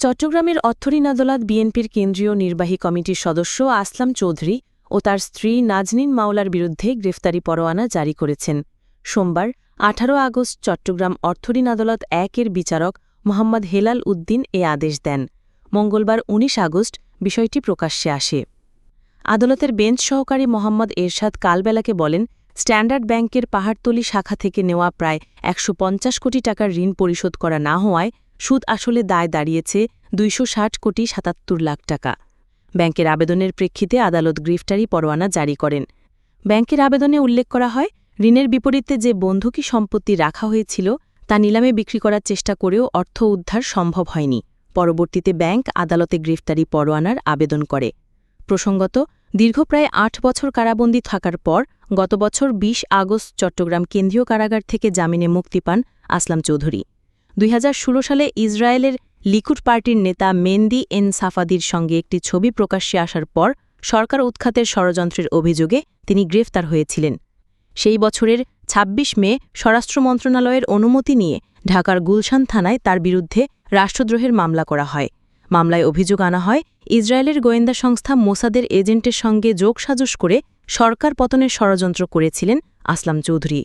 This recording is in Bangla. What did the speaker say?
চট্টগ্রামের অর্থঋণ আদালত বিএনপির কেন্দ্রীয় নির্বাহী কমিটির সদস্য আসলাম চৌধুরী ও তার স্ত্রী নাজনীন মাওলার বিরুদ্ধে গ্রেফতারি পরোয়ানা জারি করেছেন। সোমবার ১৮ আগস্ট চট্টগ্রাম অর্থঋণ আদালত ১-এর বিচারক মোহাম্মদ হেলাল উদ্দিন এ আদেশ দেন। মঙ্গলবার ১৯ আগস্ট বিষয়টি প্রকাশ্যে আসে। আদালতের বেঞ্চ সহকারী মোহাম্মদ এরশাদ কালবেলাকে বলেন, স্ট্যান্ডার্ড ব্যাংকের পাহাড়তলী শাখা থেকে নেওয়া প্রায় ১৫০ কোটি টাকার ঋণ পরিশোধ করা না হওয়ায় সুদ আসলে দায় দাঁড়িয়েছে ২৬০ কোটি ৭৭ লাখ টাকা। ব্যাংকের আবেদনের প্রেক্ষিতে আদালত গ্রেফতারি পরোয়ানা জারি করেন। ব্যাংকের আবেদনে উল্লেখ করা হয়, ঋণের বিপরীতে যে বন্ধকি সম্পত্তি রাখা হয়েছিল তা নিলামে বিক্রি করার চেষ্টা করেও অর্থ উদ্ধার সম্ভব হয়নি। পরবর্তীতে ব্যাংক আদালতে গ্রেফতারি পরোয়ানার আবেদন করে। প্রসঙ্গত, দীর্ঘ প্রায় ৮ বছর কারাবন্দী থাকার পর গত বছর ২০ আগস্ট চট্টগ্রাম কেন্দ্রীয় কারাগার থেকে জামিনে মুক্তি পান আসলাম চৌধুরী। ২০১৬ সালে ইসরায়েলের লিকুড পার্টির নেতা মেন্দি এন সাফাদির সঙ্গে একটি ছবি প্রকাশ্যে আসার পর সরকার উৎখাতের ষড়যন্ত্রের অভিযোগে তিনি গ্রেফতার হয়েছিলেন। সেই বছরের ২৬ মে স্বরাষ্ট্র মন্ত্রণালয়ের অনুমতি নিয়ে ঢাকার গুলশান থানায় তার বিরুদ্ধে রাষ্ট্রদ্রোহের মামলা করা হয়। মামলায় অভিযোগ আনা হয়, ইসরায়েলের গোয়েন্দা সংস্থা মোসাদের এজেন্টের সঙ্গে যোগসাজশ করে সরকার পতনের ষড়যন্ত্র করেছিলেন আসলাম চৌধুরী।